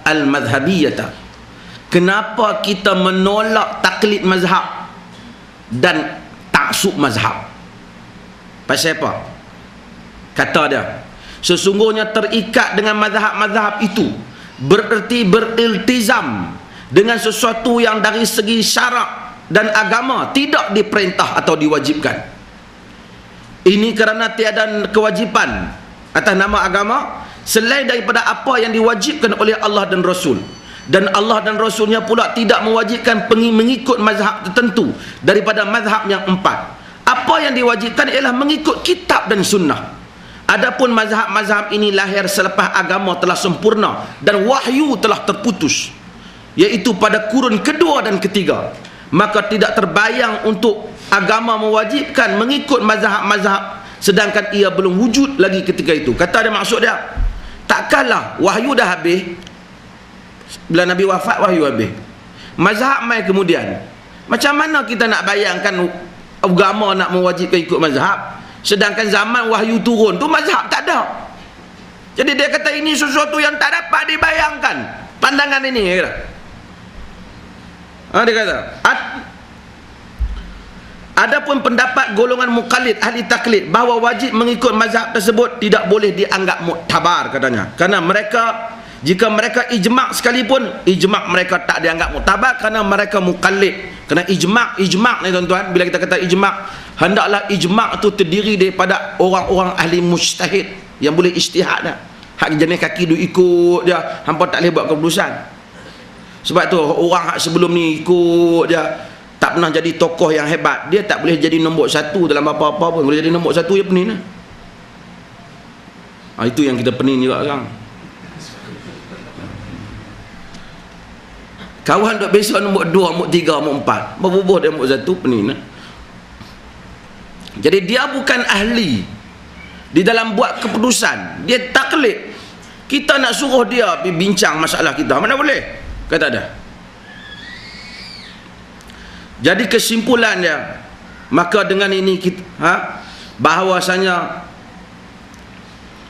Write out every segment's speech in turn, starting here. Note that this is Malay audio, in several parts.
al-madhhabiyata. Kenapa kita menolak taklid mazhab dan taksub mazhab? Pasal apa? Kata dia, sesungguhnya terikat dengan mazhab-mazhab itu bererti beriltizam dengan sesuatu yang dari segi syarak dan agama tidak diperintah atau diwajibkan. Ini kerana tiada kewajipan atas nama agama selain daripada apa yang diwajibkan oleh Allah dan Rasul, dan Allah dan Rasulnya pula tidak mewajibkan mengikut mazhab tertentu daripada mazhab yang empat. Apa yang diwajibkan ialah mengikut kitab dan sunnah. Adapun mazhab-mazhab ini lahir selepas agama telah sempurna dan wahyu telah terputus, iaitu pada kurun kedua dan ketiga. Maka tidak terbayang untuk agama mewajibkan mengikut mazhab-mazhab sedangkan ia belum wujud lagi ketika itu. Kata dia, maksud dia, takkanlah wahyu dah habis, bila Nabi wafat wahyu habis, mazhab mai kemudian. Macam mana kita nak bayangkan agama nak mewajibkan ikut mazhab sedangkan zaman wahyu turun tu mazhab tak ada? Jadi dia kata ini sesuatu yang tak dapat dibayangkan, pandangan ini, kata. Dia kata, adapun pendapat golongan muqallid ahli taklid bahawa wajib mengikut mazhab tersebut tidak boleh dianggap muktabar, katanya. Kerana mereka, jika mereka ijma' sekalipun, ijma' mereka tak dianggap muktabar kerana mereka muqallid. Kerana ijma' ni tuan-tuan, bila kita kata ijma', hendaklah ijma' tu terdiri daripada orang-orang ahli mujtahid yang boleh ijtihad dah. Hak jenis kaki du ikut dia, hampa tak boleh buat keputusan. Sebab tu orang hak sebelum ni ikut dia, tak pernah jadi tokoh yang hebat, dia tak boleh jadi nombor satu dalam apa-apa pun. Boleh jadi nombor satu, ya pening lah. Itu yang kita pening juga sekarang. Kawan duk besok nombor 2, nombor 3, nombor 4, berbubuh dia nombor 1, pening lah. Jadi dia bukan ahli di dalam buat keputusan, dia taklid. Kita nak suruh dia pergi bincang masalah kita, mana boleh, kata dia. Jadi kesimpulan dia, maka dengan ini kita, bahawasanya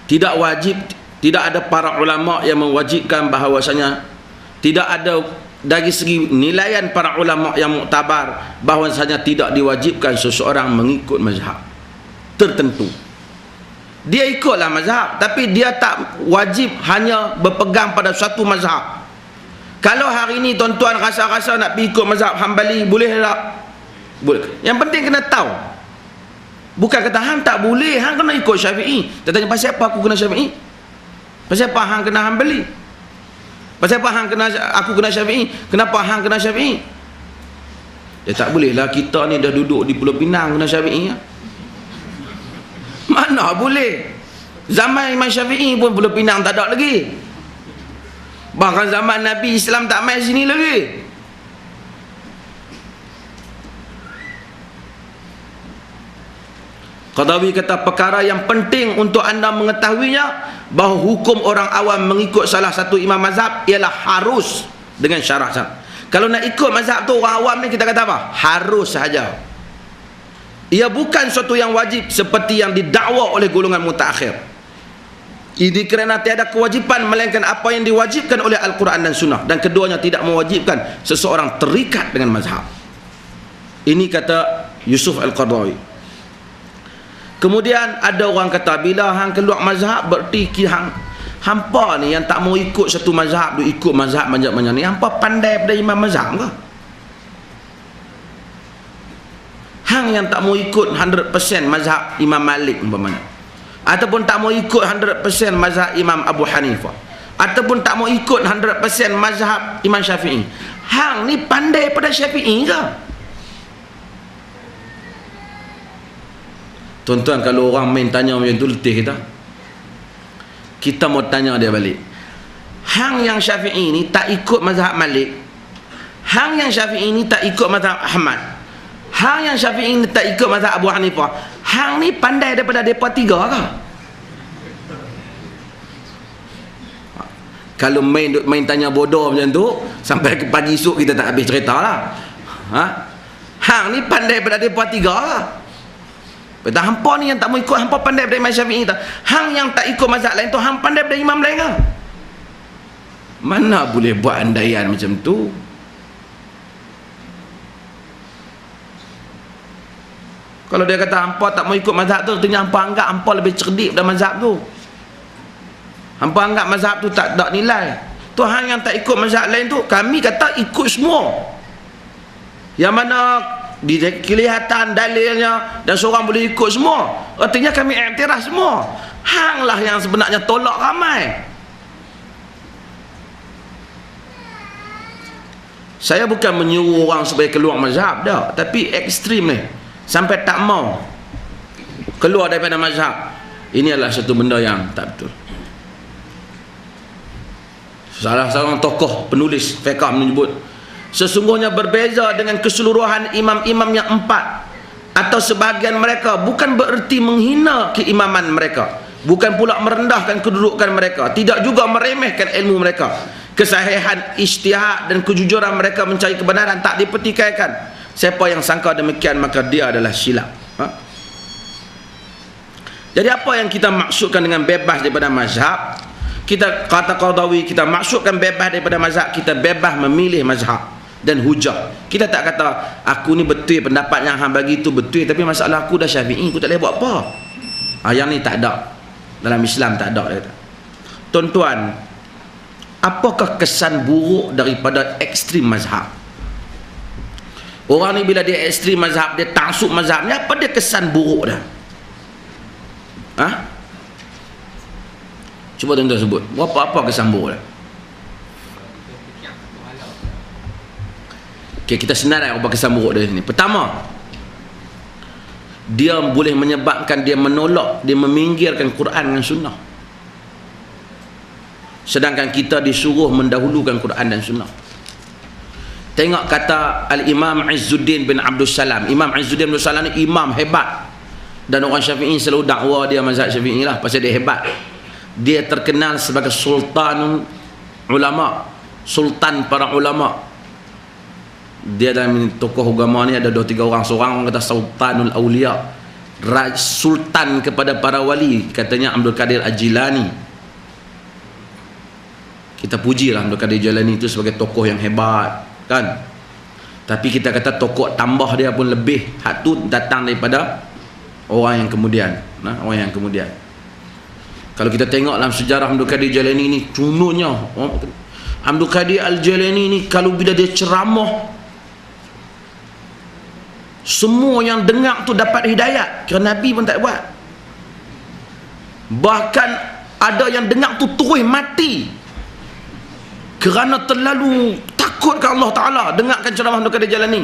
tidak wajib, tidak ada para ulama yang mewajibkan bahawasanya, tidak ada dari segi nilaian para ulama yang muktabar bahawasanya tidak diwajibkan seseorang mengikut mazhab tertentu. Dia ikutlah mazhab, tapi dia tak wajib hanya berpegang pada satu mazhab. Kalau hari ini tuan-tuan rasa-rasa nak pergi ikut mazhab Hambali, boleh tak? Boleh. Yang penting kena tahu. Bukan kata hang tak boleh, hang kena ikut Syafi'i. Dia tanya, pasal apa aku kena Syafi'i? Pasal apa hang kena Hambali? Pasal apa hang kena, aku kena Syafi'i? Kenapa hang kena Syafi'i? Ya tak boleh lah, kita ni dah duduk di Pulau Pinang kena Syafi'i ya? Mana boleh? Zaman Imam Syafi'i pun Pulau Pinang tak ada lagi. Bahkan zaman Nabi Islam tak main sini lagi. Qadawi kata, perkara yang penting untuk anda mengetahuinya bahawa hukum orang awam mengikut salah satu imam mazhab ialah harus dengan syarat-syarat. Kalau nak ikut mazhab tu orang awam ni, kita kata apa? Harus sahaja. Ia bukan sesuatu yang wajib seperti yang didakwa oleh golongan mutaakhir. Ini kerana tiada kewajipan melainkan apa yang diwajibkan oleh Al-Quran dan Sunnah, dan keduanya tidak mewajibkan seseorang terikat dengan mazhab. Ini kata Yusuf Al-Qadawi. Kemudian ada orang kata, bila hang keluar mazhab berarti hampa ni yang tak mau ikut satu mazhab, du ikut mazhab banyak-banyak ni, hampa pandai pada imam mazhab ke? Hang yang tak mau ikut 100% mazhab Imam Malik umpamanya, ataupun tak mau ikut 100% mazhab Imam Abu Hanifah, ataupun tak mau ikut 100% mazhab Imam Syafi'i, hang ni pandai pada Syafi'i ke? Tuan-tuan, kalau orang main tanya macam tu, letih kita mau tanya dia balik. Hang yang Syafi'i ni tak ikut mazhab Malik, hang yang Syafi'i ni tak ikut mazhab Ahmad, hang yang Syafi'i ni tak ikut mazhab Abu Hanifah, hang ni pandai daripada mereka tiga ke? Kalau main tanya bodoh macam tu, sampai ke pagi esok kita tak habis cerita lah. Hang ni pandai daripada mereka tiga ke? Kata hampa ni yang tak mau ikut, hampa pandai daripada Imam Syafi'i tak? Hang yang tak ikut mazhab lain tu, hang pandai daripada imam lain ke? Mana boleh buat andaian macam tu? Kalau dia kata hampa tak mau ikut mazhab tu, artinya hampa anggap hampa lebih cerdik pada mazhab tu. Hampa anggap mazhab tu tak ada nilai. Tuhan yang tak ikut mazhab lain tu, kami kata ikut semua. Yang mana kelihatan dalilnya dan seorang boleh ikut semua, artinya kami iktiraf semua. Hanglah yang sebenarnya tolak ramai. Saya bukan menyuruh orang supaya keluar mazhab dah, tapi ekstrim ni sampai tak mau keluar daripada mazhab. Ini adalah satu benda yang tak betul. Salah seorang tokoh penulis fiqh menyebut, sesungguhnya berbeza dengan keseluruhan imam-imam yang 4 atau sebahagian mereka bukan bererti menghina keimaman mereka, bukan pula merendahkan kedudukan mereka, tidak juga meremehkan ilmu mereka. Kesahihan ijtihad dan kejujuran mereka mencari kebenaran tak dipertikaikan. Siapa yang sangka demikian, maka dia adalah silap. Jadi apa yang kita maksudkan dengan bebas daripada mazhab? Kita kata Qaradawi, kita maksudkan bebas daripada mazhab, kita bebas memilih mazhab dan hujah. Kita tak kata aku ni betul pendapat yang hang bagi tu betul, tapi masalah aku dah Syafi'i, aku tak boleh buat apa. Yang ni tak ada. Dalam Islam tak ada, dia kata. Tuan-tuan, apakah kesan buruk daripada ekstrim mazhab? Orang ni bila dia ekstrim mazhab, dia taksub mazhabnya, apa dia kesan buruk dah? Cuba tuan-tuan sebut, apa kesan buruk dah? Okay, kita senarai apa kesan buruk dari sini. Pertama, dia boleh menyebabkan dia menolak, dia meminggirkan Quran dan Sunnah. Sedangkan kita disuruh mendahulukan Quran dan Sunnah. Tengok kata Al-Imam Izzuddin bin Abdul Salam. Imam Izzuddin bin Abdul Salam ni imam hebat. Dan orang Syafi'i selalu dakwa dia mazhab Syafi'i lah, pasal dia hebat. Dia terkenal sebagai sultan ulama, sultan para ulama. Dia dalam tokoh agama ni ada 2-3 orang. Seorang kata Sultanul Awliya, sultan kepada para wali, katanya Abdul Qadir Al-Jilani. Kita pujilah Abdul Qadir Al-Jilani itu sebagai tokoh yang hebat, kan? Tapi kita kata tokoh tambah dia pun lebih, hak tu datang daripada orang yang kemudian, orang yang kemudian. Kalau kita tengok dalam sejarah Abdul Qadir Al-Jilani ni, contohnya Abdul Qadir Al-Jilani ni kalau bila dia ceramah, semua yang dengar tu dapat hidayat. Kerana Nabi pun tak buat. Bahkan ada yang dengar tu terus mati kerana terlalu takut ke Allah Ta'ala dengarkan ceramah Abdul Qadir Jalani.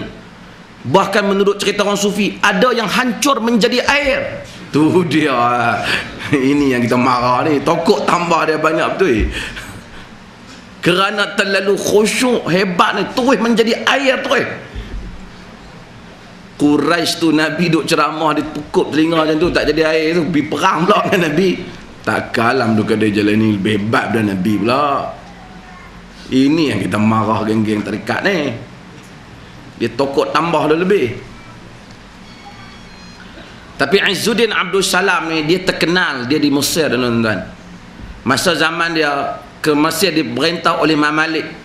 Bahkan menurut cerita orang sufi, ada yang hancur menjadi air. Tu dia. Ini yang kita marah ni. Tokoh tambah dia banyak betul. Kerana terlalu khusyuk hebat ni, terus menjadi air terus. Quraisy tu Nabi duk ceramah, dia pukul telinga macam tu, tak jadi air tu, pergi perang pula dengan Nabi. Tak kalah Abdul Qadir Jalani, lebih hebat daripada Nabi pula. Ini yang kita marah geng-geng tarikat ni. Dia tokoh tambah dah lebih. Tapi Izzuddin Abdul Salam ni, dia terkenal, dia di Mesir, tuan-tuan. Masa zaman dia ke Mesir, diperintah oleh Imam Malik